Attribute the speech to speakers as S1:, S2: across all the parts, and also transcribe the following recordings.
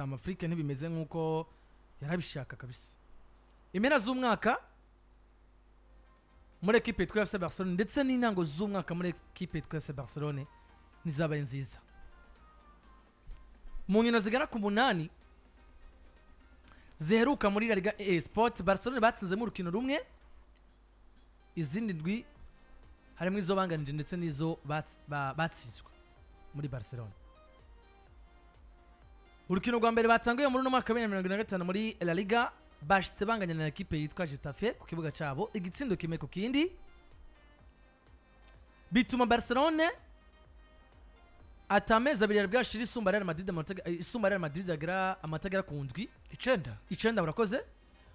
S1: Afrique ntibimeze nkuko yarabishaka kabisa. Impera z'umwaka muri equipe yitwa FC Barcelona ndetse n'intango z'umwaka muri equipe yitwa FC Barcelona nizabaye nziza. Mu nkino zigera ku 8 ziheruka muri La Liga Sports, Barcelona batsinze mu rukino rumwe, izindi ndwi harimo izo banganije ndetse n'izo batsinzwe muri Barcelona. Urukino rwa mbere batanguye muri no mwaka wa 2025 muri La Liga bashitse banganya na equipe yitwa Getafe ku kibuga cyabo, igitsindo kimwe ku kindi bituma Barcelona atameza abiri bwashira isumba Real Madrid agira amatagera ku ndwi 9 urakoze.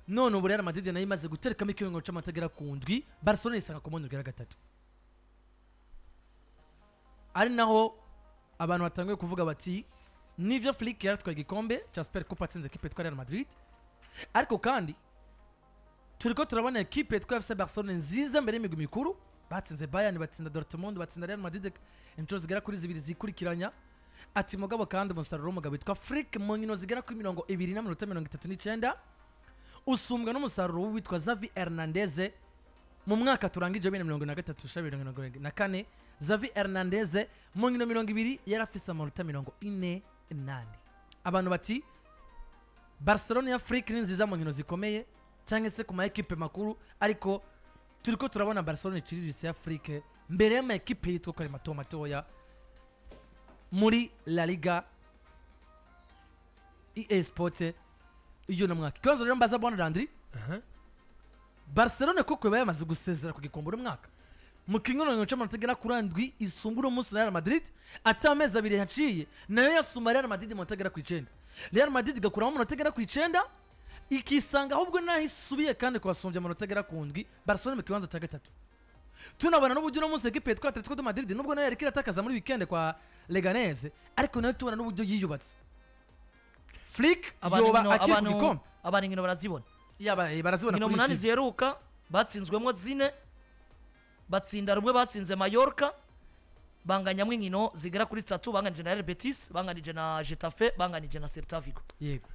S1: None ubu Real Madrid nayo imaze guterekamo ikirengo cy'amatagera ku ndwi, Barcelona isanga ku mwanya wa gatatu. Ari naho abantu batanguye kuvuga bati nivyo Flick yaratwaye igikombe cya Super Coupe atsinze equipe yitwa Real Madrid, ariko kandi turiko turabona equipe yitwa FC Barcelona nziza mbere y'imigwi mikuru, batsinze Bayern, batsinda Dortmund, batsinda Real Madrid inshuro zigera kuri 2 zikurikiranya. Ati mugabo kandi umusaruro w'umugabo witwa Flick mu nkino zigera kuri 239 usumbwa n'umusaruro witwa Xavi Hernandez mu mwaka turangije 2023-2024. Xavi Hernandez mu nkino 20 yarafise amanota 48. Abantu bati Barcelona ya Flick ni nziza mu nkino zikomeye cyangwa se ku ma equipe makuru, ariko turiko turabona Barcelona iciriritse ya Flick mbere y'ama equipe yitwa ko ari matoya muri La Liga Sports iyo na mwaka. Kibazo rero mbaza Bon Landry, Barcelona koko bayamaze gusezera ku gikombe umwaka mu kingono cy'amategeko kurandwi isumbura umunsi na Real Madrid atameza abiri yaciye nayo yasuma Real Madrid mu mategeko ku 9. Real Madrid igakuramo amategeko ku 9 ikisanga ahubwo naho isubiye kandi kwasumbya amategeko ku ndwi, Barcelona mu kibanza cya gatatu. Tunabona n'uburyo umunsi equipe yitwa Atletico de Madrid nubwo nayo yarikira atakaza muri weekend kwa Leganés, ariko nayo tubona n'uburyo yiyubatse. Flick yoba akiri ku gikombe,
S2: abantu ngino barazibona
S1: barazibona
S2: kuri 8 ziheruka batsinzwemo 4, batsinda rumwe batsinze Mallorca, banganyamwe inkino zigera kuri 3, banganije na Real Betis, banganije na Getafe, banganije na Celta Vigo.
S1: Yego.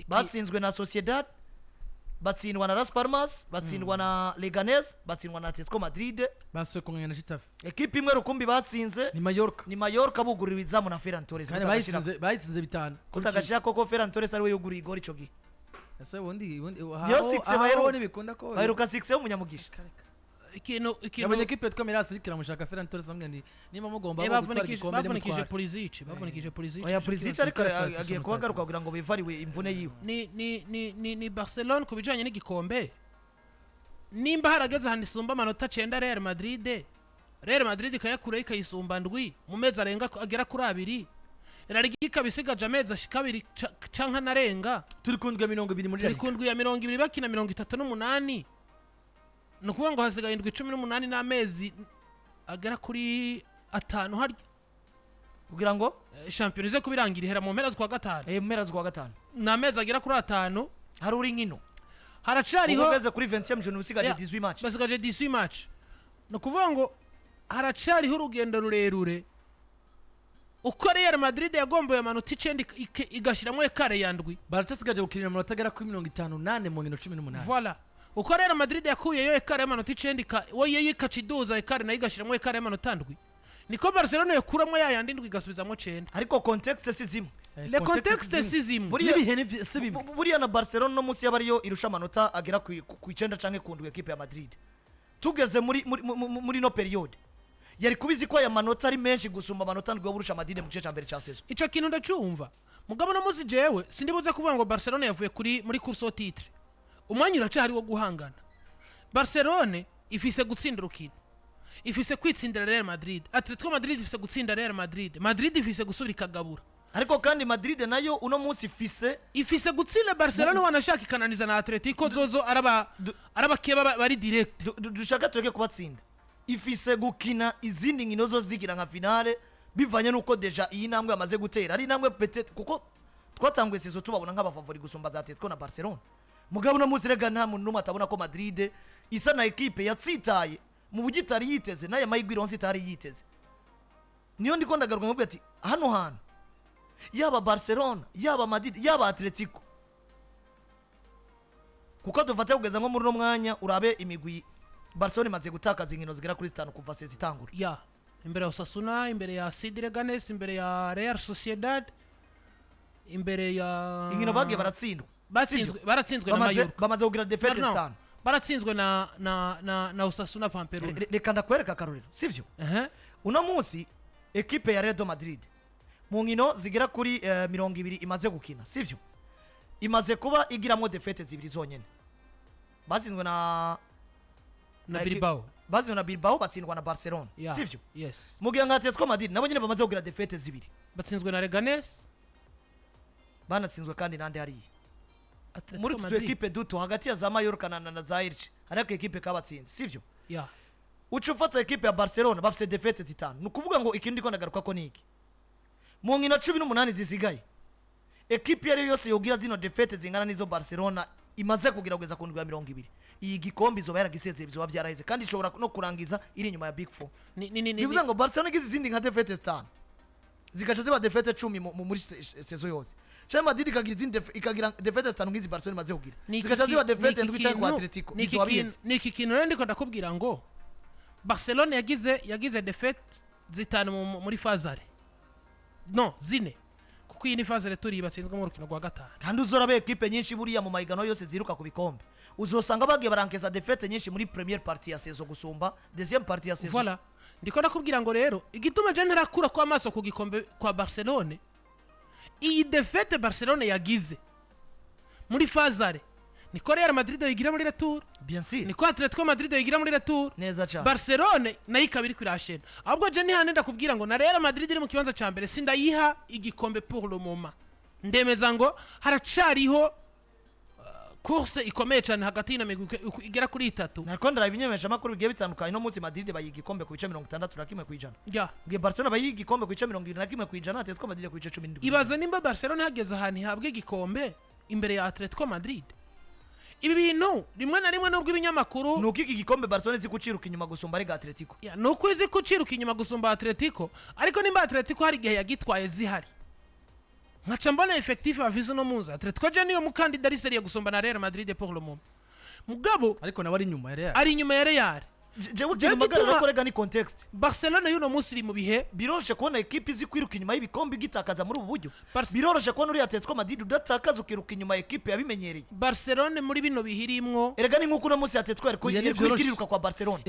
S2: Batsinzwe na Sociedad, batsindwa na Las Palmas, batsindwa na Leganés, batsindwa na Atletico Madrid,
S1: baswe kunganya na Getafe.
S2: Equipe imwe rukumbi batsinze
S1: ni
S2: Mallorca bugurira izamu na Ferran Torres.
S1: Bayitsinze 5.
S2: Kutagashira koko Ferran Torres ari we yuguriye igori ico gihe.
S1: Ese wundi
S2: yo 6
S1: bayero bikunda ko
S2: baheruka 6 y'umunyamugisha.
S3: Ikintu
S1: yabonye equipe yitwa Mirasi kiramushaka Ferran Torres amwe nima mugomba
S3: bavunikije Pulisic
S2: oya Pulisic ariko agiye kubagaruka kugira ngo bivariwe imvune yiwe.
S3: Ni Barcelona kubijanye n'igikombe nimba harageze handi sumba amanota 9 Real Madrid kayakura ikayisumba ndwi mu mezi arenga agera kuri 2. La Liga ikabisigaje amezi ashika 2 canka narenga
S1: turi kundwa 20 muri
S3: Liga, turi kundwa 20 bakina 38. Nukuvuga ngo hasigaye 18 n'amezi agera kuri 5 harya
S2: kugira ngo
S3: champions ze kubirangira ihera mu mpera z'ukwa gatanu.
S2: Mu mpera z'ukwa gatanu
S3: n'amezi agera kuri 5
S2: hari uri nkino
S3: haracariho
S2: ugeze kuri 20e journée usigaje 18 match.
S3: Basigaje 18 match. Nukuvuga ngo haracariho urugendo rurerure uko Real Madrid yagomboye amanota 9 igashiramo ekare yandwi,
S1: baratasigaje gukina amanota agera kuri 58 mu nkino 18.
S3: Voilà. Uko Real Madrid yakuye yo ekare y'amanota 9 woye yikaciduza ekare nayo igashiramo ekare y'amanota 7. Niko Barcelona yakuramo yayandi ndwi igasubizamo 9.
S2: Ariko context sizimwe.
S3: Le contexte sizimwe.
S2: Buriya na Barcelona no musi yabariyo irusha amanota agera ku 9 canke ku ndwi equipe ya Madrid. Tugeze muri no periode yari kubizi ko aya manota ari menshi gusumba amanota ndwi burusha Madrid mu gice cyambere cya saison.
S3: Ico kintu ndacumva mugabo no musi jewe sindibuze kuvuga ngo Barcelona yavuye muri course au titre. Umwanya uracari wo guhangana. Barcelona ifise gutsinda urukino, ifise kwitsindira Real Madrid, Atletico Madrid ifise gutsinda Real Madrid ifise gusubira ikagabura.
S2: Ariko kandi Madrid nayo uno munsi
S3: ifise gutsinda Barcelona wanashaka ikananiza na Atletico zozo arabakeba bari direct.
S2: Dushaka tureke kubatsinda. Ifise gukina izindi nkino zo zigira nka finale bivanye nuko deja iyi ntambwe amaze gutera ari ntambwe peut-être kuko twatanguye sezo tubabona nk'abafavori gusumba za Atletico na Barcelona. Mugabo no muzirega nta muntu numwe atabona ko Madrid isa na equipe yatsitaye mu bugitari yiteze naye mahigwi ronse itari yiteze. Niyo ndiko ndagaruka ngo ati hano yaba Barcelona yaba Madrid yaba Atletico kuko dufate kugeza nko muri no mwanya urabe imigwi Barcelona imaze gutakaza inkino zigera kuri 5 kuva sezi itangura
S3: ya imbere ya Osasuna imbere ya Hasi Leganes imbere ya Real Sociedad imbere ya
S2: inkino bagiye baratsindwa
S3: baratsinzwe na Mallorca
S2: bamaze kugira defete 5
S3: baratsinzwe na Osasuna Pamperuna
S2: reka ndakwereka akarorero sivyo uno munsi equipe ya Real Madrid mu nkino zigera kuri 200 imaze gukina sivyo imaze kuba igiramo defete zibiri zonyene batsinzwe na
S3: Bilbao
S2: batsindwa na Barcelona sivyo
S3: yes
S2: mu gihe Atletico Madrid nabo nyine bamaze kugira defete zibiri
S3: batsinzwe na Leganes
S2: banatsinzwe kandi nande hariya muri tu equipe duto hagati ya za Mallorca na za Elche ariko equipe kabatsinze sivyo ucufata equipe ya Barcelona bafise defete zitanu nukuvuga ngo ikindi ndiko ndagaruka ko niki mu nkino 18 zisigaye equipe yari yose yogira zino defete zingana nizo Barcelona imaze kugira kugeza ku ndwi ya 200 iyi gikombe izoba yaragisezeye bizoba byaraheze kandi ishobora no kurangiza iri inyuma ya Big 4 bivuze ngo Barcelona igize izindi nka defete 5 zikaca ziba defete 10 muri sezo yose Real Madrid ikagira izindi ikagira defete 5 ngizi Barcelona imaze kugira zikaca ziba defete ndwi cyangwa Atletico bizoba bize
S3: niki kintu rero ndiko ndakubwira ngo Barcelona yagize defete zitanu muri fazare no zine kuko iyi ni fazare turi batsinzwe mu rukino rwa gatanu
S2: kandi uzorabe equipe nyinshi buriya mu maigano yose ziruka ku bikombe uzosanga bagiye barankeza defete nyinshi muri première partie ya saison gusumba deuxième partie ya saison
S3: voilà ndiko ndakubwira ngo rero igituma je ntarakura kwa maso ku gikombe kwa Barcelona iyi defete Barcelona yagize muri fazare niko Real Madrid yigira muri retour
S2: bien sûr
S3: niko Atletico Madrid yigira muri retour
S2: neza cyane
S3: Barcelona nayo ikabiri kwirashena ahubwo je ni hane ndakubwira ngo na Real Madrid iri mu kibanza ca mbere sindayiha igikombe pour le moment ndemeza ngo haracariho course ikomeye cyane hagati y'inamigwi igera kuri 3
S2: nariko ndarabinyemesha makuru bigiye bitandukanye no munsi Madrid bayigikombe ku 61 kwijana bwe Barcelona bayigikombe ku 21 kwijana Atletico Madrid ku 17
S3: ibaza nimba Barcelona hageze ahantu habwe igikombe imbere ya Atletico Madrid ibi bintu rimwe na rimwe nubwo ibinyamakuru
S2: nuko iki gikombe Barcelona izi kuciruka inyuma gusumba ari Atletico
S3: nuko izi kuciruka inyuma gusumba Atletico ariko nimba Atletico hari gihe yagitwaye zihari nkaca mbona effectif avizo no munza Atletico je niyo mukandida ari serie gusumba na Real Madrid pour le moment mugabo
S1: ariko nawe
S3: ari inyuma ya Real
S2: jewe magana korega ni context
S3: Barcelona yuno munsi iri mu bihe
S2: biroroshe kubona equipe izi kwiruka inyuma y'ibikombe igitakaza muri ubu buryo biroroshe kubona uri Atletico Madrid udatakaza ukiruka inyuma equipe yabimenyereye
S3: Barcelona muri bino bihirimwo
S2: erega ni nkuko no munsi Atletico ariko kwiruka kwa Barcelona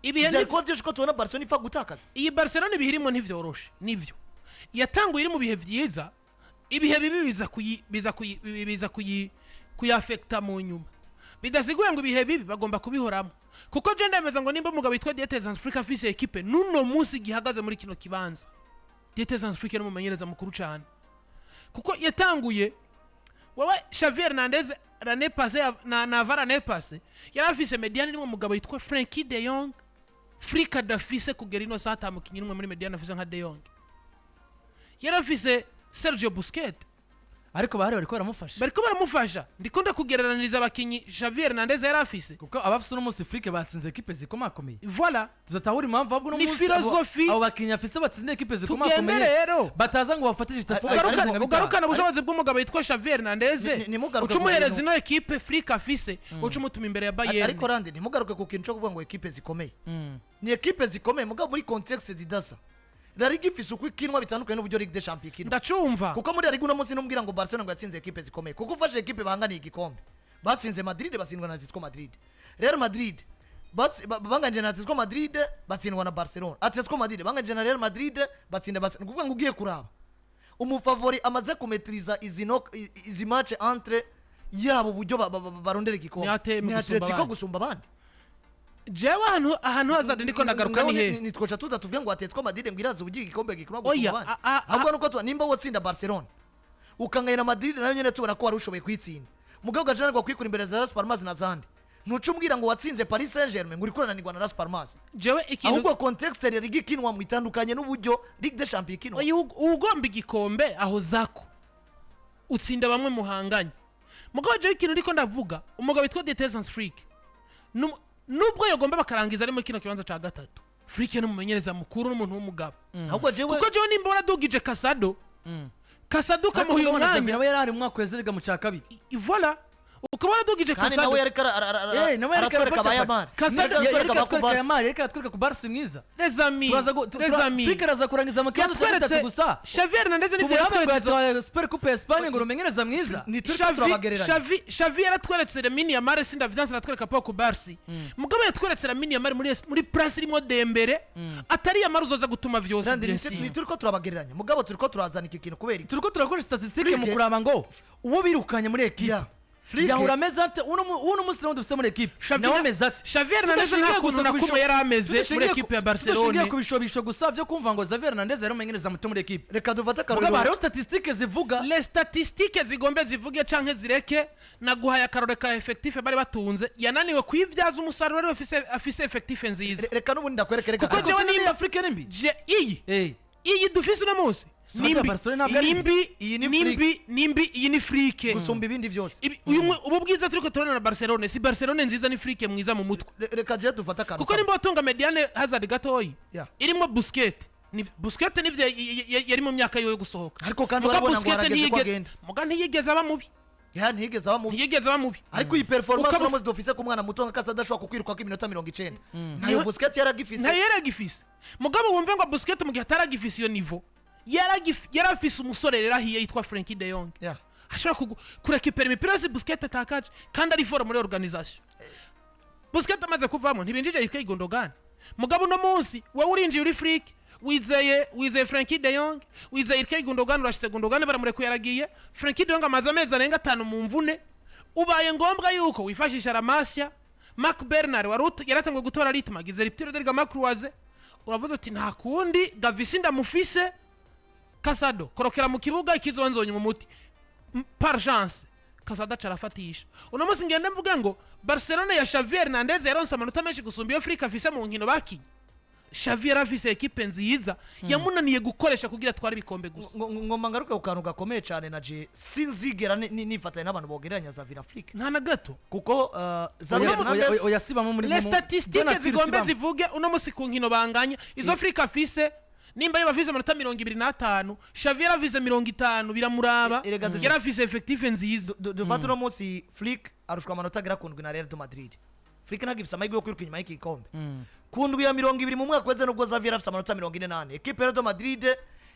S2: ibihe ni ko byo tubona Barcelona ifa gutakaza
S3: iyi Barcelona bihirimwo ntivyoroshe nivyo yatanguye iri mu bihe vyiza ibihe bibi biza kuyaffecta mu nyuma bidasiguye ngo ibihe bibi bagomba kubihoramo kuko je ndemeza ngo nimba umugabo witwa Dieters Africa afise equipe nuno munsi gihagaze muri kino kibanza Dieters Africa no mumenyereza mukuru cyane kuko yatanguye wewe Xavier Hernandez l'année passée na Varane passé yarafise mediane ni umugabo witwa Frankie de Jong Frika dafise kugera ino sata mukinyi numwe muri mediane afise nka de Jong yarafise Sergio Busquets
S1: ariko bariko
S3: baramufasha ndikunda kugereraniriza abakinyi Xavier Hernandez yarafise
S1: kuko abafise no munsi Afrique batsinze equipe zikomakomeye
S3: voilà
S1: tuzatahura impamvu ahubwo no munsi
S3: filosofi
S1: abo bakinyi afise batsinze equipe zikomakomeye bataza ngo bafatije itafuga
S3: ugarukana ubushobozi bw'umugabo yitwa Xavier Hernandez ucumuhereza ino equipe Afrique afise ucumutuma imbere ya Bayern
S2: ariko rande ntimugaruke ku kintu cyo kuvuga ngo equipe zikomeye ni equipe zikomeye mugabo muri context zidasa La Liga ifise uko ikinwa bitandukanye n'uburyo Ligue des Champions ikinwa
S3: ndacumva
S2: kuko muri Liga uno munsi numbwira ngo Barcelona ngo yatsinze equipe zikomeye kuko ufashe equipe banganiye igikombe batsinze Madrid batsindwa na Atletico Madrid Real Madrid banganje na Atletico Madrid batsindwa na Barcelona Atletico Madrid banganje na Real Madrid batsinda Barcelona kuvuga ngo ugiye kuraba umufavori amaze kumetriza izi match entre yabo buryo barondera igikombe ni Atletico gusumba abandi
S3: jewe ahantu hazade ndiko ndagaruka ni he
S2: nitwoca tuza tuvuge ngo Atletico Madrid ngo iraza ubugiye igikombe gikura gusumba ahubwo nuko tuba nimba wotsinda Barcelona ukangayina Madrid nayo nyene tubara ko wari ushoboye kwitsinda mugabo gajanirwa kwikura imbere za Las Palmas na zandi ntucumbwira ngo watsinze Paris Saint-Germain ngo urikura nanirwa na Las Palmas
S3: jewe ikintu
S2: ahubwo context ya Liga ikinwa mu itandukanye n'uburyo Ligue des Champions ikinwa
S3: ugomba igikombe aho zako utsinda bamwe muhanganye mugabo jewe ikintu ndiko ndavuga umugabo witwa Dieters Africa nubwo yagomba bakarangiza ari muri kino kibanza ca gatatu Afrique no mumenyereza mukuru n'umuntu w'umugabo
S2: ahubwo jewe
S3: kuko jewe nimba waradugije Casado Kasaduka muhuye umwanya
S1: nawe yari ari mu mwaka wezerega mu cya kabiri
S3: voilà ukabona dugije
S2: kandi nawe
S3: Kasadu
S2: yareka aratwereka abayamari
S1: reka atwereka ku Barca mwiza
S3: les amis
S1: Flick araza kurangiza mu kibazo cya gatatu gusa
S3: Xavi Hernandez n'ivyo
S1: tubura
S3: yatweretse
S1: Super Coupe ya Espagne ngo rumenyereza mwiza
S3: Xavi yaratweretse Lamine Yamal sinda evidence aratwereka pa ku Barca mugabo yatweretse Lamine Yamal muri place irimo Dembele atari Yamal uzoza gutuma vyose
S2: ni turiko turabagereranya mugabo turiko turazana iki kintu kubera
S1: turiko turakora statistique mu kuraba ngo uwo birukanye muri equipe yahura amezate uno musi nawe dufise muri equipe nawe amezate
S3: Xavi Hernandez nta kuntu nakumwe yari ameze muri equipe ya Barcelona
S1: tudashingiye ku bishobisho gusa vyo kumva ngo Xavi Hernandez yari umenyereza muto muri equipe
S2: reka dufate
S1: mugabo
S2: akarorero
S1: hariho statistique zivuga
S3: les statistiques zigombe zivuge canke zireke naguhaye akarore ka effectif bari batunze yananiwe kwivyaza umusaruro rero afise effectif nziza
S2: reka n'ubundi ndakwereka reka
S3: kuko jewe
S1: ni Afrique nimbi
S3: je iyi dufise uno munsi nimbi iyi ni Flick
S2: gusumba ibindi byose
S3: ubu bwiza turiko turana na Barcelona si Barcelona nziza ni Flick mwiza mu mutwe
S2: reka je dufate akantu
S3: kuko nimba watunga Mediane Hazard gatoyi irimo Busquets nivyo yari mu myaka yo gusohoka
S2: ariko kandi urabona ngo arageze ko agenda
S3: muga ntiyigeze aba mubi
S2: ntiyigeze aba mubi ariko iyi performance no muzi dufise ku mwana muto nka Kasada kukwiruka ko iminota 90 nayo Busquets yaragifise
S3: mugabo wumve ngo Busquets mu gihe ataragifise iyo niveau yarafise umusore rero ahiye yitwa Frenkie de Jong ashobora kurekipera imipira yose Busquets atakaje kandi ari fora muri organisation Busquets amaze kuvamo ntibinjije Ilkay Gundogan mugabo no munsi wowe urinjiye uri Flick wizeye Frenkie de Jong wizeye Ilkay Gundogan urashitse Gundogan baramurekuye yaragiye Frenkie de Jong amaze amezi arenga 5 mu mvune ubaye ngombwa yuko wifashisha Ramasya Marc Bernard yaratangwe gutora ritme agize riptiro derga Macroise uravuze ati nta kundi Gavisi ndamufise Kasado korokera mu kibuga ikizonzonye mu muti par chance Kasada carafatisha uno munsi ngende mvuge ngo Barcelona ya Xavi Hernandez yaronse amanota menshi gusumba iyo Afrika afise mu nkino bakinye Xavi yarafise equipe nziza yamunaniye gukoresha kugira twari bikombe gusa
S2: ngomba ngaruke ukantu gakomeye cyane na je sinzigera nifatanye n'abantu bogeranya za Afrika
S3: nta na gato
S2: kuko
S1: oyasibamo muri
S3: les statistiques zigombe zivuge uno munsi ku nkino banganya izo Afrika afise nimba yabavize amanota 25 Xavi yaravize 50 biramuraba yaravize effective nziza
S2: dufata uno munsi Flick arushwa amanota agera ku ndwi na Real Madrid Flick nagifise amahirwe yo kwiruka inyuma y'igikombe ku ndwi ya 20 mu mwaka weze nubwo Xavi yarafise amanota 48 equipe ya Real Madrid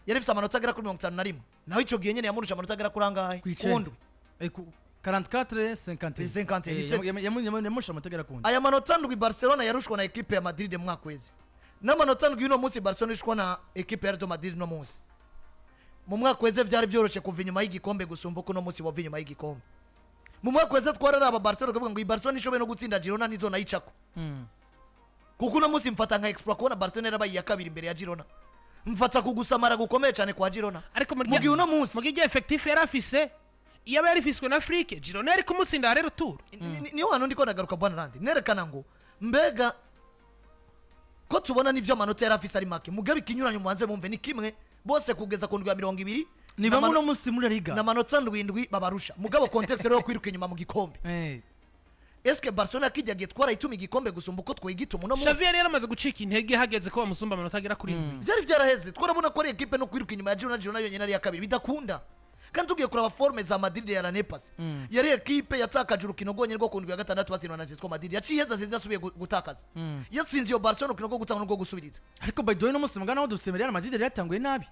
S2: yarafise amanota agera kuri 51 naho ico gihe nyene yamurusha amanota agera kuri angahe ku ndwi
S1: 44 yamusha amatagera ku ndwi
S2: aya manota ndwi Barcelona yarushwa na equipe ya Madrid mu mwaka weze n'amanota ndwi uno munsi Barcelona ishwa na equipe ya Real Madrid no munsi mu mwaka weze vyari byoroshe kuva inyuma y'igikombe gusumba ko no munsi bova inyuma y'igikombe mu mwaka weze twararaba Barcelona kuvuga ngo Barcelona ishobe no gutsinda Girona nizo nayicako kuko uno munsi mfata nka exploit kubona Barcelona yarabaye ya kabiri imbere ya Girona mfata kugusamara gukomeye cyane kwa Girona
S3: ariko
S2: mu gihe uno munsi
S3: mu gihe effective yarafise iyo yari fiswe na Afrique Girona yari kumutsinda rero tour
S2: niyo hano ndiko nagaruka bwana Randi nerekana ngo mbega ko tubona nivyo amanota yarafise ari make mugabe ikinyuranyo mubanze mumve ni kimwe bose kugeza ku ndwi ya 20
S1: ni bamwe no munsi muri Liga
S2: na manota ndwi babarusha mugabo context rero kwiruka inyuma mu gikombe eske Barcelona kijyagiye twara ituma igikombe gusumba uko twigituma uno munsi
S3: Xavi yari yaramaze gucika intege hageze ko bamusumba amanota agera kuri ndwi
S2: byari byaraheze twarabona ko ari equipe no kwiruka inyuma ya Girona yonyine ari ya kabiri bidakunda kandi tugiye kuraba forme za Madrid ya Ranepas yari equipe yatakaje urukino rwonye rwo ku ndwi ya gatandatu batsinwa na Atletico Madrid yaciye heza zasubiye gutakaza yatsinze iyo Barcelona urukino rwo gutanga no gusubiriza
S1: ariko by the way no munsi mugana aho dusemera Real Madrid yatanguye nabi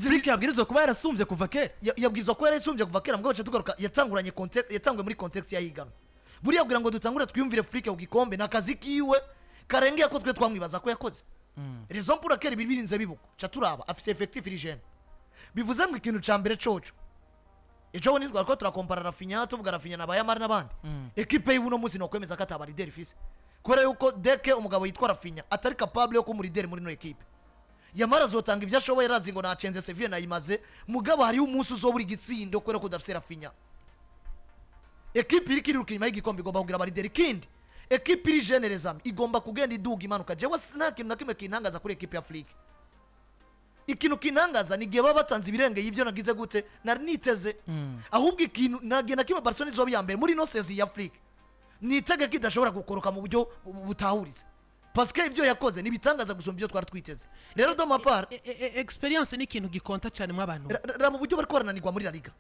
S1: Flick yabwirizwa kuba yarasumbye kuva kera
S2: yabwirizwa ko yarasumbye kuva kera mugabo tugaruka yatanguranye context yatangwe muri context ya higano buriya kugira ngo dutangure twiyumvire Flick ku gikombe nakazi kiwe karengeye ko twe twamwibaza ko yakoze raison pour laquelle bibirinze bibuko cha turaba afise effectif irigene bivuze ngo ikintu ca mbere coco ejo ni twako turakompara Rafinha tuvuga Rafinha na Bayamar nabandi equipe y'uno munsi no kwemeza ko ataba leader fise kubera yuko deke umugabo yitwa Rafinha atari capable yo kuba leader muri no equipe Yamara azotanga ivyo ashoboye razi ngo nacenze Sevilla nayimaze mugabo hari umunsi uzobura igitsindo kubera ko dafise Rafinha equipe iri kiruka inyuma y'igikombe igomba kugira abalideri kindi equipe iri generezam igomba kugenda iduga imanuka jewe sina kintu nakimwe kintangaza kuri equipe ya Afrique ikintu kintangaza ni gihe baba batanze ibirenge y'ivyo nagize gute nari niteze ahubwo ikintu nagenda kiba Barcelona izoba ya mbere muri no sezi ya Afrique nitege kidashobora gukoroka mu buryo butahurize parce que ibyo yakoze nibitangaza gusumba ibyo twari twiteze rero do mapar
S3: experience ni ikintu gikonta cyane mu abantu
S2: mu buryo bari korananirwa muri La Liga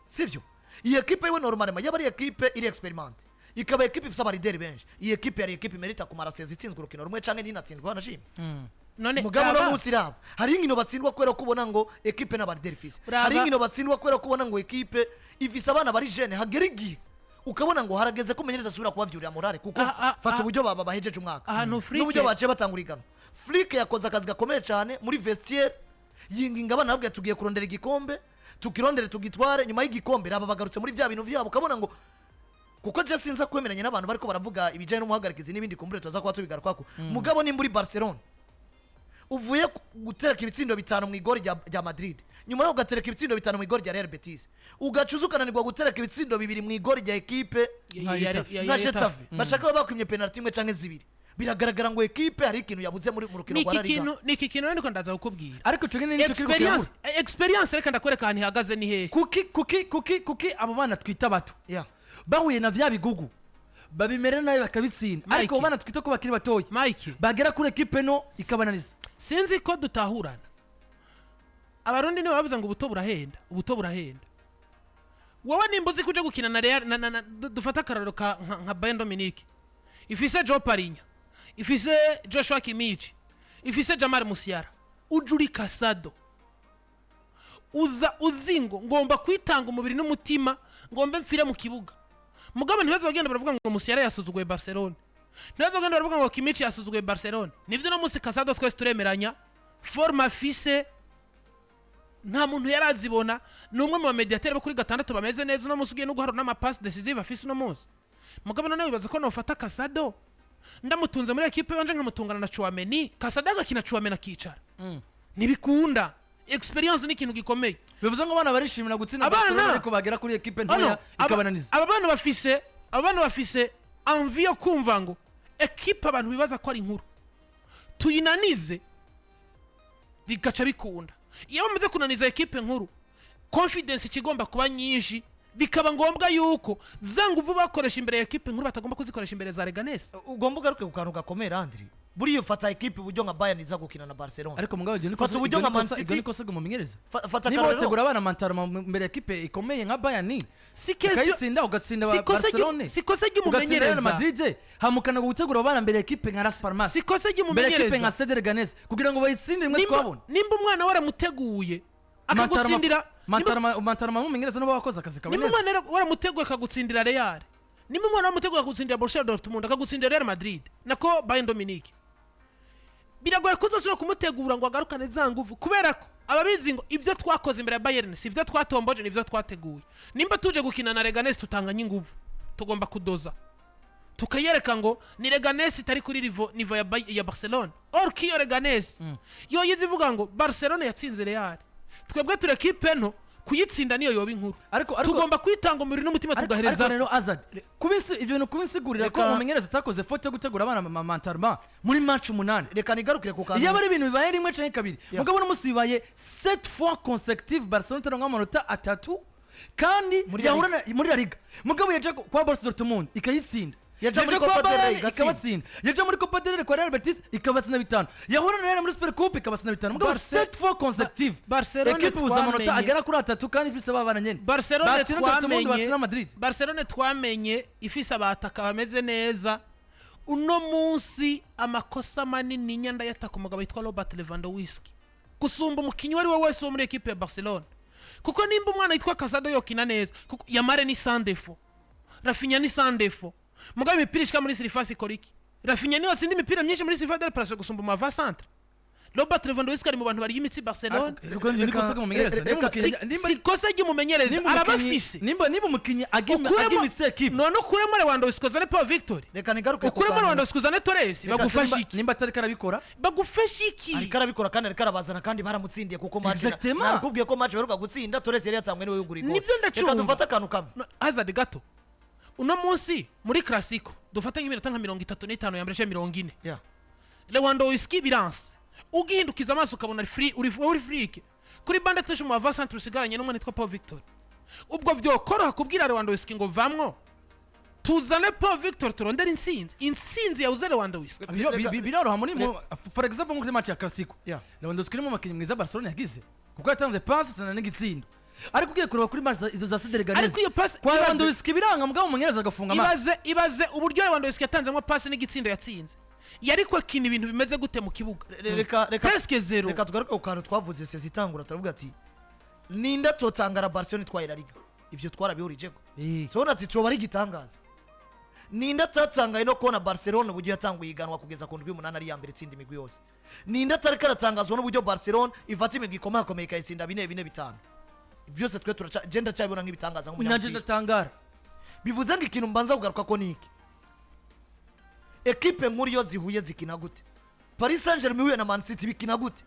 S2: sivyo iyi equipe yewe normalement yaba ari equipe iri experiment ikaba equipe ifite abarideri benshi iyi equipe yari equipe merita kumara sezi itsinzwe urukino rumwe canke ninatsindwa na shimwe
S3: none
S2: mugabo no musiraba hari inkino batsindwa kwera kubona ngo equipe n'abarideri fisi hari inkino batsindwa kwera kubona ngo equipe ifise abana bari jeune hagera igihe ukabona ngo harageze ko menyereza asubira kubavyurira morale kuko fata uburyo baba bahejeje umwaka n'uburyo baje batangurigana Flick yakoze akazi gakomeye cyane muri vestiaire yinginga abana babwiye tugiye kurondera igikombe tukirondere tugitware nyuma y'igikombe raba bagarutse muri bya bintu vyabo ukabona ngo kuko je sinza kwemeranya n'abantu bariko baravuga ibijanye n'umuhagarikizi n'ibindi kumbure tuza kuba tubigarukwako mugabo ni muri Barcelona uvuye gutereka ibitsindo bitanu mu igori rya Madrid nyuma yo gatereka ibitsindo bitanu mu igori rya Real Betis ugacuza ukananirwa gutereka ibitsindo bibiri mu igori rya equipe nka Getafe bashaka bakwimye penalty imwe canke zibiri biragaragara ngo equipe hari ikintu yabuze muri rukino rwa La Liga
S3: niki kintu niko ndaza kukubwira
S1: ariko tugene n'icyo kiri
S3: experience reka ndakwereka ahantu ihagaze ni hehe
S1: kuki abo bana twita bato bahuye na vya bigugu babimere nayo bakabitsinda ariko bana twita ko bakiri batoye
S3: Mike
S1: bagera kuri equipe no ikabananiza
S3: sinzi ko dutahurana abarundi ni bavuze ngo ubuto burahenda wowe nimbuzi kuje gukina na Real dufata kararo nka Bayern Dominique ifise Joe Parinya ifise Joshua Kimmich ifise Jamal Musiala ujuri Casado uzingo ngomba kwitanga umubiri n'umutima ngombe mfire mu kibuga mugabo ntibazo bagenda baravuga ngo Musiala yasuzuguye Barcelona ntibazo bagenda baravuga ngo Kimmich yasuzuguye Barcelona nivyo no musi Casado twese turemeranya forma fise nta muntu yarazibona numwe mu mediateur bo kuri gatandatu bameze neza no musi ugiye no guharo n'ama pass decisive afise no musi mugabo none bibaza ko nofata Casado ndamutunze muri equipe yanje nkamutungana na Chouameni Casado agakina Chouameni akicara nibikunda experience ni ikintu gikomeye
S1: bivuze ngo abana barishimira gutsinda Barcelona ariko bagera kuri equipe ntoya ikabananiza
S3: aba bana bafise envie yo kumva ngo equipe abantu bibaza ko ari inkuru tuyinanize bigaca bikunda iyo bamaze kunaniza equipe nkuru confidence ikigomba kuba nyinshi bikaba ngombwa yuko zanguvu bakoresha imbere ya equipe nkuru batagomba kuzikoresha imbere za Leganés
S2: ugomba garuke ku kantu gakomera Andri buriyo fata equipe uburyo nka Bayern iza gukina na Barcelona
S1: ariko mugabo je niko se mumenyereza niba utegura abana mantaro mbere equipe ikomeye nka Bayern sikayitsinda ugatsinda Barcelona
S3: sikose gimumenyereza
S1: Real Madrid hamukana gutegura abana mbere equipe nka Las Palmas
S3: sikose gimumenyereza
S1: equipe nka Leganés kugira ngo bayitsinde imwe twabona
S3: nimba umwana waramuteguye akagutsindira
S1: mantaro mumenyereza no bakoze akazi kaboneza
S3: nimba umwana waramuteguye akagutsindira Real nimba umwana waramuteguye akagutsindira Borussia Dortmund akagutsindira Real Madrid nako Bayern Dominique biragoye kuzosura kumutegura ngo agarukane zanguvu kubera ko ababizi ngo ivyo twakoze imbere ya Bayern si ivyo twatomboje ni ivyo twateguye nimba tuje gukina na Leganés tutanganya inguvu tugomba kudoza tukayereka ngo ni Leganés itari kuri nivo ya Barcelona or kiyo Leganés yo yizivuga ngo Barcelona yatsinze Real twebwe ture equipe no kuyitsinda niyo yoba inkuru ariko tugomba kwitanga umubiri n'umutima tugahereza
S1: ariko rero Azad kubisi ivyo no kubisigurira ko mumenyereza takoze foto gutegura abana mantarma muri match 8
S2: reka nigarukire ku kantu
S1: iyo bari ibintu bibaye rimwe canke kabiri mugabo n'umusi bibaye 7 fois consécutive Barcelona tanga amanota 3 kandi yahura muri La Liga mugabo yaje kwa Borussia Dortmund ikayitsinda yaje muri Copa del Rey ikabatsinda yaje muri Copa del Rey kwa Real Betis ikabatsinda 5 yahura na Real muri Super Coupe ikabatsinda 5 mugabo 7 fois consécutive
S3: Barcelona
S1: equipe uzamanota agera kuri 3 kandi ifise babana nyene
S3: Barcelona twamenye ifise abataka bameze neza uno munsi amakosa manini nyanda yataka umugabo yitwa Robert Lewandowski kusumba umukinyi wari wese wo muri equipe ya Barcelona kuko nimba umwana yitwa Casado yokina neza kuko Yamare ni sans défaut Rafinha ni sans défaut mugabo imipira ishika muri surface koriki Rafinha niyo atsinda imipira myinshi muri surface de place gusumba mu avant centre Robert Lewandowski ari mu bantu bari imitsi Barcelona sikose gimumenyereza arabafise
S1: nimba umukinyi agimitsi equipe
S3: none kuremo Lewandowski kozane pa victory
S2: reka nigaruke
S3: ku kuremo Lewandowski kozane Torres bagufasha iki
S1: nimba atari karabikora
S3: bagufasha iki
S2: ari karabikora kandi ari karabazana kandi baramutsindiye kuko match nakubwiye ko match baruka gutsinda Torres yari yatangwe niwe yugura igol
S3: nibyo ndacumva
S2: reka dufata akantu kamwe
S3: Hazard gato uno munsi muri classico dufata nk'iminota nka 35 ya mbere cyangwa 40 Lewandowski bilance ugihindukiza amaso ukabona uri free kuri bande tesho mu avant centre usigaranye n'umwe nitwa Paul Victor ubwo vyokoroha kubwira Lewandowski ngo vamwo tuzane Paul Victor turondera intsinzi ya uzere Lewandowski
S1: biroroha muri for example muri match ya Clasico
S2: Yeah.
S1: Lewandowski ni mu makinyi mwiza Barcelona yagize kuko yatanze pass tana n'igitsindo ariko ugiye kureba kuri match izo za Siderganese
S3: ariko iyo pass
S1: kwa Lewandowski biranga mugabo umunyereza agafunga amaso
S3: ibaze uburyo Lewandowski yatanzemo pass n'igitsindo yatsinze yari kwakina ibintu bimeze gute mu kibuga presque zero.
S2: reka tugaruke ku kantu twavuze sezitangura turavuga ati ninda totangara Barcelona itwaye La Liga ivyo twarabihurije ko tubona ati coba ari igitangaza ninda tatangaye no kubona Barcelona uburyo yatanguye iganwa kugeza ku ndwi 8 ari ya mbere itsinda imigwi yose ninda tareka aratangazwa n'uburyo Barcelona ifata imigwi ikomeye ikayitsinda 4-5 byose twe genda cyabona nk'ibitangaza
S1: naje ndatangara
S2: bivuze ngo ikintu mbanza kugaruka ko niki ekipe nkuru yo zihuye zikina gute Paris Saint-Germain huye na Man City bikina gute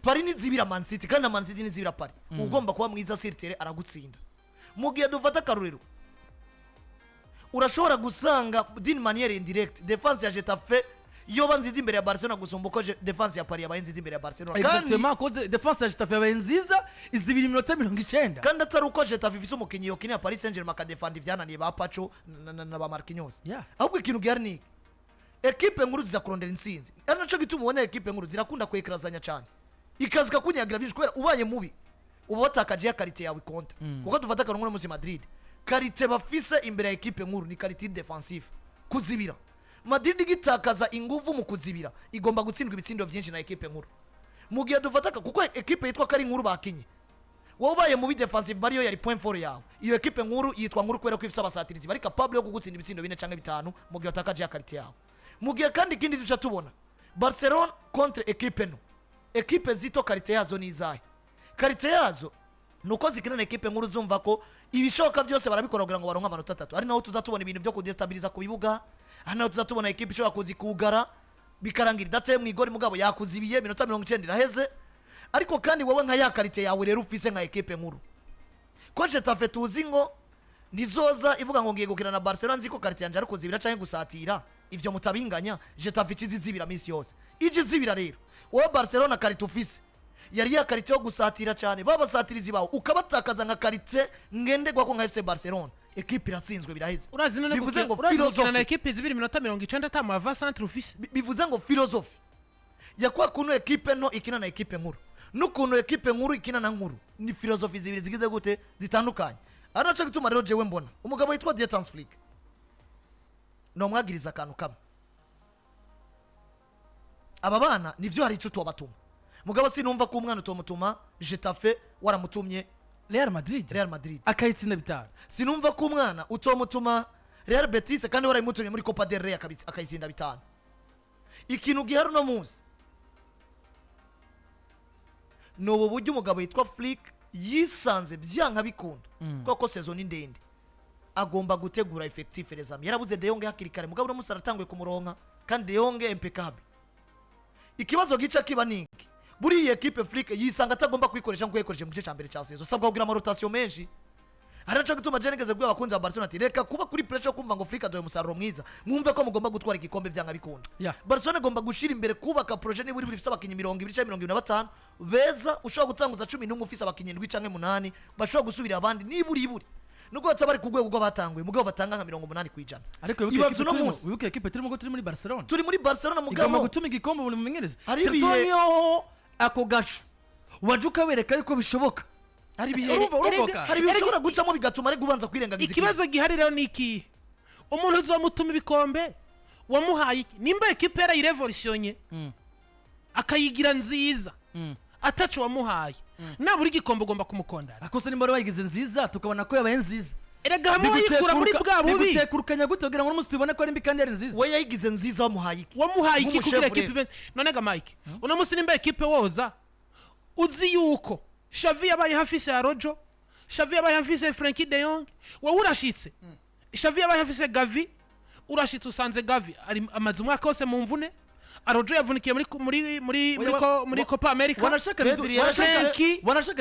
S2: Paris nizibira Man City kandi na Man City nizibira Paris ugomba kuba mwiza siritere aragutsinda mu gihe dufata karuriro urashobora gusanga d'une manière indirecte défense ya Getafe yo banziza imbere ya Barcelona gusumba uko défense ya Paris yabaye nziza imbere ya Barcelona
S1: exactement ko défense ya Getafe yabaye nziza izibira iminota 90
S2: kandi atari uko Getafe ifise umukinyi yo kinya Paris Saint-Germain ka defend ivyananiye ba Pacho na ba Marquinhos ahubwo ikintu gihari ni ekipe nkuru ziza kurondera intsinzi ari naco gituma ubona ekipe nkuru zirakunda kwekerazanya cyane ikazika kunyagira byinshi kubera ubaye mubi uba watakaje ya karite yawe konta kuko dufata karungu muri Madrid karite bafise imbere ya ekipe nkuru ni karite defensive kuzibira Madrid gitakaza inguvu mu kuzibira igomba gutsindwa ibitsindo byinshi na ekipe nkuru mu gihe dufata kuko ekipe yitwa kari nkuru bakinye wowe ubaye mubi defensive bariyo yari point for yawe iyo ekipe nkuru yitwa nkuru kwera ko ifise abasatirizi bari capable yo kugutsinda ibitsindo 4 canke 5 mu gihe watakaje ya karite yawe mu gihe kandi kindi duca tubona Barcelona contre ekipe no ekipe zito karite yazo ni izahe karite yazo nuko zikina na ekipe nkuru zumva ko ibishoka byose barabikora kugira ngo baronka amanota 3 ari naho tuzatubona ibintu byo kudestabiliza ku bibuga ari naho tuzatubona ekipe ishobora kuzikugara bikarangira dateye mu igori mugabo yakuzibiye minota 90 iraheze ariko kandi wowe nka ya karite yawe rero ufise nka ekipe nkuru ko Getafe tuzi ngo nizoza ivuga ngo ngiye gukina na Barcelona nziko karite yanje ariko zibira canke gusatira ivyo mutabinganya Getafe kizizibira misi yose ije zibira rero wowe Barcelona karite ufise yari ya karite yo gusatira cyane babasatirizi bawo ukabatakaza nka karite ngendegwa ko nka FC Barcelona ekipe iratsinzwe biraheze
S3: urazi none gukina na ekipe zibiri minota 90 tamava centre office
S2: bivuze ngo philosophy yakwa kuno ekipe no ikina na ekipe nkuru nukuntu ekipe nkuru ikina na nkuru ni philosophy zibiri zigize gute zitandukanye araca gituma rero jewe mbona umugabo yitwa Dietrich Flick no mwagiriza akantu kamwe aba bana nivyo hari ico tubatuma mugabo sinumva ko umwana utomutuma Getafe waramutumye
S1: Real Madrid akayitsinda bitanu
S2: sinumva ko umwana utomutuma Real Betis kandi warayimutumye muri Copa del Rey akayitsinda bitanu ikintu gihari no munsi no buryo umugabo yitwa Flick yisanze byanka bikunda kuko saison ndende agomba gutegura effectif rezami yarabuze De Jong hakiri kare mugabo n'umusaratangwe kumuronka kandi De Jong impeccable ikibazo gica kiba niki buri equipe Flick yisanga atagomba kwikoresha ngo yikoreshe mu gice cyambere cya saison sabwa kugira amarotation menshi araca gutuma jenegeze gwe abakunzi ba Barcelona ati reka kuba kuri pressure kumva ngo Flick adoye umusaruro mwiza mwumve ko mugomba gutwara igikombe byanga bikunda Barcelona gomba gushira imbere kubaka projet ni buri bifisa abakinyi 20-25 beza ushobora gutanguza 11 ufisa abakinyi 7 canke 8 bashobora gusubira abandi niburi nuko batabari ku rwego rw'abatanguye mugabo batanga nka 80 kwijana
S1: ariko wibuke equipe turi muri Barcelona mugabo igomba gutuma igikombe muri mumenyereza Sertonio ako gacu wajuka wereka yuko bishoboka
S2: hari bishobora gucamo bigatuma ari gubanza kwirengagiza
S3: ikibazo gihari rero niki umuntu uzamutuma ibikombe wamuhaye nimba equipe yara irevolutionye akayigira nziza atacu wamuhaye naburi gikombe ugomba kumukondana
S1: akose nimba bayigize nziza tukabona ko yabaye nziza
S3: erega hamwe wayikura muri bwa bubi
S1: bigutekurukanya gute kugira ngo umunsi tubone ko ari mbi kandi ari nziza
S2: we yayigize nziza wamuhaye
S3: iki kugira equipe none ga Mike uno munsi nimba equipe woza uzi yuko Xavi yabaye hafise ya Rojo Xavi yabaye hafise Frankie de Jong wowe urashitse Xavi yabaye hafise Gavi urashitse usanze Gavi ari amaze umwaka wose mu mvune Rojo yavunikiye muri Copa America
S1: wanashaka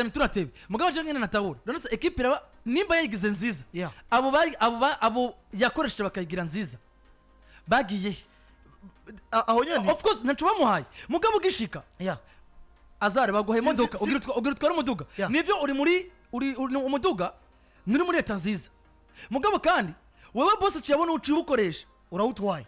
S1: nituratebe mugabo je ngene natabura none se equipe raba nimba yagize nziza abo yakoresha bakayigira nziza bagiye
S2: aho nyene
S1: of course nacu bamuhaye mugabo gishika azare baguhe imodoka ugira utwara umuduga nivyo uri umuduga nuri muri leta nziza mugabo kandi wewe boss tuyabona uciye ukoresha
S2: urawutwaye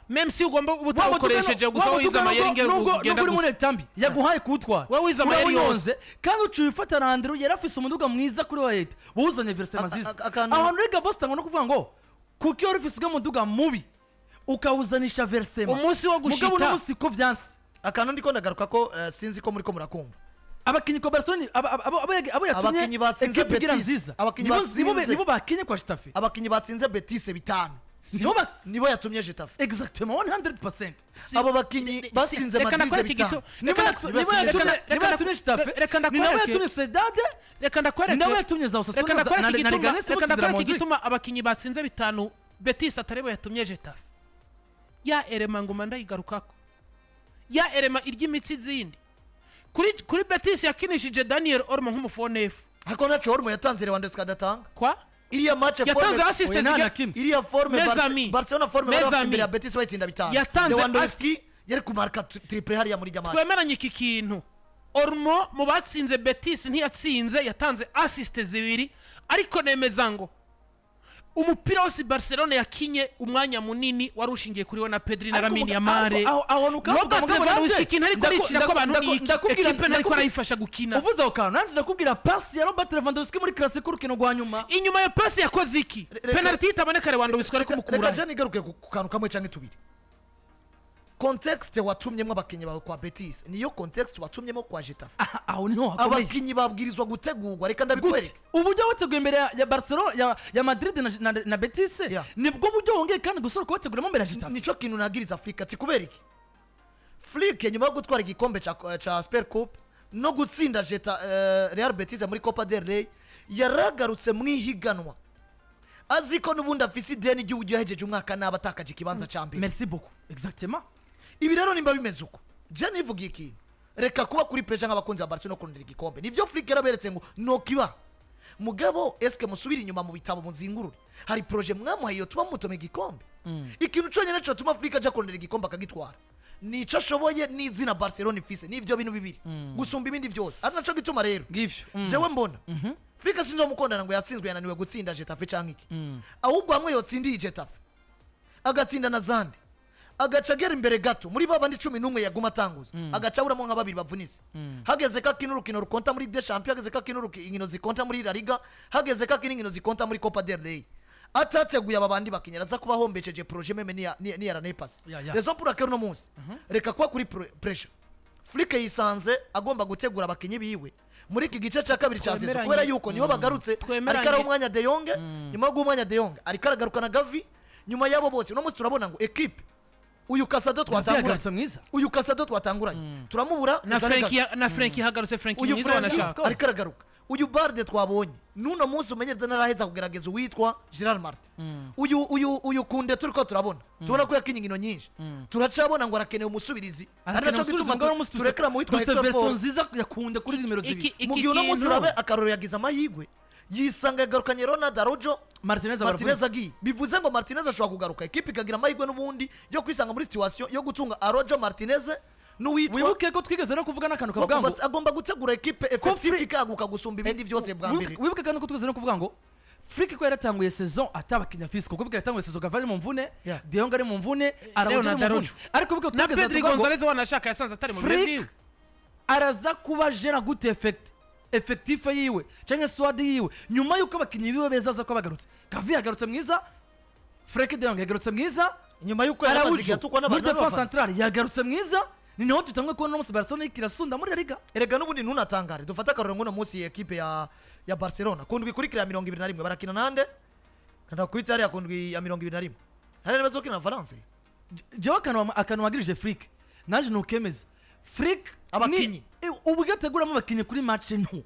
S3: même si ugomba ubutakoresheje gusa wiza amayeri ngero ugenda
S1: gusa muri tambi yaguhaye kuwutwara
S3: wowe wiza amayeri yose
S1: kandi uciye ufata Randero yarafise umuduga mwiza kuri wa leta wuzanye verse maziza aho Riga boss tangwa no kuvuga ngo kuki yari ufise umuduga mubi ukawuzanisha verse
S3: umunsi wo gushita
S1: mugabo n'umunsi ko vyanse
S2: akantu ndiko ndagaruka ko sinzi ko muri ko murakumva
S1: abakinyi ko Barcelona abo yatumye equipe igira nziza nibo bakinye kwa Getafe
S2: abakinyi batsinze Betis 5 nibo yatumye Getafe
S1: exactement 100%
S2: abo bakinyi batsinze Madrid 5
S1: nibo yatumye Getafe nibo yatumye Sedade
S3: reka ndakwereke
S1: nibo yatumye za Osasuna na Leganés
S3: reka ndakwereke igituma abakinyi batsinze 5 Betis atarebo yatumye Getafe ya elema ngoma ndayigarukako ya elema iry'imitsi zindi kuri Betis yakinishije Daniel Olmo nk'umufonefu
S2: ariko naco Olmo yatanze Lewandowski adatanga
S3: kwa
S2: iriya match
S3: yatanze assistance
S2: iriya forme Barcelona forme imbere ya Betis bayitsinda 5 Lewandowski yari kumarka triple hariya muri jamani
S3: twemeranye iki kintu Olmo mu batsinze Betis ntiyatsinze yatanze assist zibiri ariko nemeza ngo umupira wose Barcelona yakinye umwanya munini warushingiye kuri we na Pedri na Lamine Yamal
S1: aho nukavuga ngo
S3: Lewandowski kintu ariko ricira ko abantu ni equipe nariko arayifasha gukina
S1: uvuze aho kantu nanje ndakubwira pass ya Robert Lewandowski muri classique urukino rwa nyuma
S3: inyuma ya pass yakoze iki penalty itaboneka Lewandowski ariko mukura
S2: reka jani garuke ku kantu kamwe canke tubiri context watumyemo abakinyi bawe kwa Betis niyo context watumyemo kwa Getafe
S1: aho niho hakomeye
S2: abakinyi babwirizwa gutegurwa reka ndabikwereka
S1: uburyo wateguye imbere ya Barcelona ya Madrid na Betis nibwo buryo wongeye kandi gusura kubateguramo mbere ya Getafe
S2: nico kintu nagiriza Afrika ti kubera iki Flick nyuma yo gutwara igikombe ca Super Cup no gutsinda Real Betis muri Copa del Rey yaragarutse mwihiganwa aziko nubundi afise ideni ry'uburyo yahejeje umwaka n'abatakaje ikibanza ca mbere
S1: merci beaucoup exactement
S2: ibi rero nimba bimeze uko je nivugiye iki reka kuba kuri pressure nk'abakunzi ba Barcelona kurondera igikombe nivyo Flick yaraberetse ngo no kiba mugabo eske musubira inyuma mu bitabo muzingurure hari projet mwamuhaye tuba mutome igikombe ikintu cyonyine cyo tuma Flick aja kurondera igikombe akagitwara nico ashoboye n'izina Barcelona ifise nivyo bintu bibiri gusumba ibindi byose ari naco gituma rero jewe mbona Flick sinzo mukondana ngo yatsinzwe yananiwe gutsinda Getafe canke iki ahubwo hamwe yotsindiye Getafe agatsinda na Zande agacagera imbere gato muri babandi 11 yaguma atanguza agacaburamo nka babiri bavunise hageze ka kino rukino rukonta muri des champions hageze ka kino inkino zikonta muri La Liga hageze ka kino inkino zikonta muri Copa del Rey atateguye ababandi bakinyera za kuba hombejeje projet meme ni Yaranepas raison pour laquelle no munsi reka kwa kuri pressure Flick yisanze agomba gutegura abakinyi biwe muri iki gice cya kabiri cya sezo kubera yuko niho bagarutse ariko ari umwanya De Jong nyuma y'umwanya De Jong ariko aragaruka na Gavi nyuma yabo bose no munsi turabona ngo equipe uyu Casado twatanguranye turamubura
S3: na Frankie hagarutse Frankie mwiza wanashaka
S2: ariko aragaruka uyu Barde twabonye nuno munsi umenyereza naraheza kugerageza uwitwa Gerard Martin uyu kunde turiko turabona tubona ko yakinye inkino nyinshi turacabona ngo arakeneye umusubirizi
S1: araco bituma turekera mu witwa version nziza yakunde kuri nimero zibiri
S2: mu gihe uno munsi urabe akaroro yagize amahigwe yisanga yagarukanye Ronald Araujo Martinez agi bivuze ngo Martinez ashobora kugaruka equipe ikagira amahigwe n'ubundi yo kwisanga muri situation yo gutunga Araujo Martinez n'uwitwa
S1: wibuke ko twigeze no kuvuga n'akantu kavuga ngo
S2: agomba gutegura equipe effective ikaguka gusumba ibindi byose bwa mbere
S1: wibuke kandi ko twigeze no kuvuga ngo Flick ko yaratanguye saison atabakinya physique kuko yatanguye saison Cavani mu mvune De Jong ari mu mvune Araujo mu mvune ariko bibuke
S3: na Pedri Gonzalez wanashaka yasanze atari mu
S1: Flick araza kuba gera gute effectif yiwe cyangwa swad yiwe nyuma yuko abakinyi biwe bezaza ko bagarutse Gavi yagarutse mwiza Frenkie de Jong yagarutse mwiza
S2: nyuma yuko yaramaze yatukwa n'abantu
S1: defense central yagarutse mwiza ni naho tutangwe ko no munsi Barcelona ikirasunda muri Liga
S2: erega n'ubundi ntunatangare dufata akaroro ngo no munsi equipe ya Barcelona kundwi kuri kira 21 barakina nande kana kwita ari akundwi ya 21 hari bazokina Valence
S1: je akantu wagirije Flick naje nukemeza Flick
S2: abakinyi
S1: ubugateguramo abakinyi kuri match nto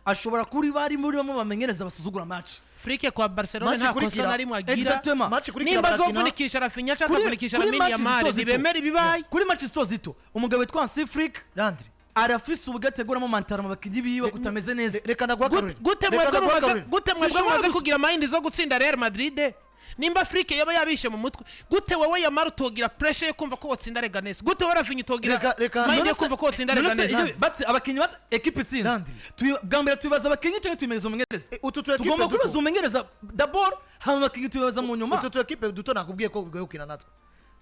S1: ashobora kuri bari muri bamwe bamenyereza basuzugura match
S3: Flick kwa Barcelona nta kosa nari mwagira
S1: exactement
S3: nimba zovunikisha Rafinha cyangwa vunikisha Lamine Yamal bibemera bibaye
S1: kuri match zito umugabo witwa Hasi Flick
S2: Landry
S1: arafise ubugateguramo mantara mu bakinyi biwe kutameze neza
S2: reka nagwakarure
S3: gute mwebwe mumaze kugira mind zo gutsinda Real Madrid nimba Afrique yaba yabishe mu mutwe gute wowe Yamara utogira pressure yo kumva ko wotsinda Leganes gute wowe Rafinha utogira mind yo kumva ko wotsinda Leganes
S1: batse abakinyi ba equipe itsinze bwambere tubibaza abakinyi cyangwa tubibaza umengereza tugomba kubaza umengereza d'abord hama abakinyi tubibaza mu nyuma
S2: utu equipe duto nakubwiye ko bigoye ukina natwe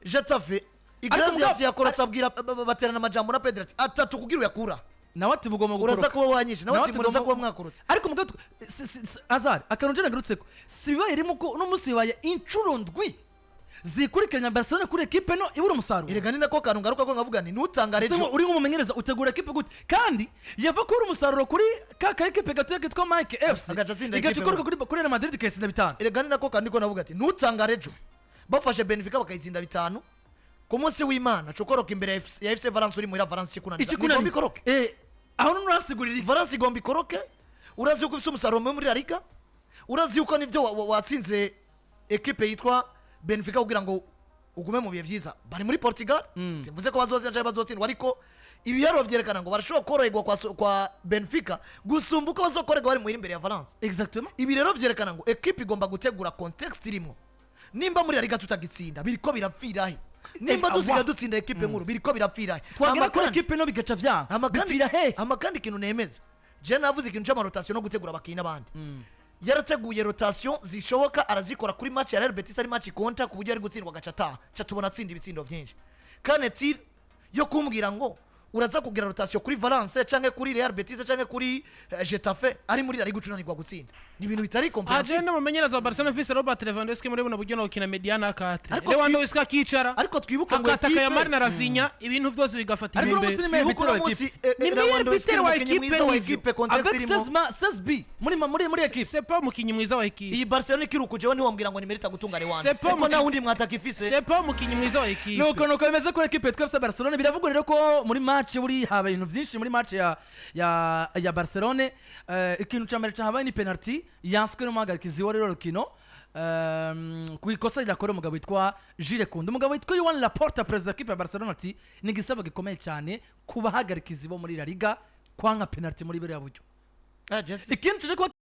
S2: Getafe Iglesias yakorotse abwira baterana amajambo na Pedro ati atatu kugira uyakura
S1: nawe ati mugomba gukoroka
S2: uraza kuba wanyishe nawe ati muraza kuba mwakorotse
S1: ariko mugabo Azar akanonje nagarutseko sibibaye rimo ko no musi bibaye incuro ndwi zikurikiranya Barcelona kuri equipe no ibura umusaruro
S2: irega ni nako kantu ngaruka ko ngavuga ni nutangare
S1: ejo uri nk'umumenyereza utegura equipe gute kandi yava kuri umusaruro kuri ka equipe gatuye kitwa Mike FC igacikora kuri Real Madrid kayitsinda 5
S2: irega ni nako kandi ko navuga ati nutangare ejo bafashe Benfica bakayitsinda 5 ku munsi w'Imana cokoroka imbere ya FC Valence uri muri Valence kikunaniza
S1: aho nurasigurira
S2: Valence igomba ikoroke urazi uko ufite umusaruro muri La Liga urazi uko nivyo watsinze equipe yitwa Benfica kugira ngo ugume mu bihe byiza bari muri Portugal simvuze ko bazozinja bazotsindwa ariko ibiharo vyerekana ngo barashobora koroherwa kwa Benfica gusumba uko bazokorerwa bari mu imbere ya Valence
S1: exactement
S2: ibi rero vyerekana ngo equipe igomba gutegura context irimo nimba muri La Liga tutagitsinda biriko birapfirahe nimba dusiga dutsinda equipe nkuru biriko birapfirahe
S1: twagera kuri equipe no bigaca vyanga bipfira he
S2: amakandi kintu nemeza je navuze ikintu cy'ama rotation no gutegura abakinyi n'abandi yarateguye rotation zishoboka arazikora kuri match ya Real Betis ari match konta ku buryo ari gutsindwa gacata tubona atsinda ibitsindo byinshi Kanetir yo kumbwira ngo uraza kugira rotation kuri Valence canke kuri Real Betis canke kuri Getafe ari muri ari gucunanirwa gutsinda ni ibintu bitari complexe
S3: agenda mumenyereza wa Barcelona vs Robert Lewandowski muri buno buryo no ukina mediana akate Lewandowski akicara
S2: ariko twibuka ngo
S3: akataka Yamara na Rafinha ibintu byose bigafatira
S1: imbere
S2: twibuka no musi
S3: Lewandowski
S2: wa equipe context
S1: avec
S2: irimo
S1: 16B muri equipe
S3: c'est pas umukinyi mwiza wa equipe
S2: iyi Barcelona ikirukujeho ni wombwira ngo ni merita gutunga Lewandowski
S3: c'est pas
S2: ko na undi mwataka ifise
S3: c'est pas umukinyi mwiza wa equipe
S1: nuko bimeze kuri equipe twese Barcelona biravugwa rero ko muri match buri haba ibintu byinshi muri match ya Barcelona ikintu cyambere cyahabaye ni penalty yanswe n'umuhagarikizi wa rero rukino ku ikosa ryakora umugabo witwa Jules Koundé umugabo witwa Joan Laporta president equipe ya Barcelona ati ni gisaba gikomeye cyane kubahagarikizi bo muri La Liga kwanga penalty muri biriya buryo
S2: ah just
S1: ikintu cyo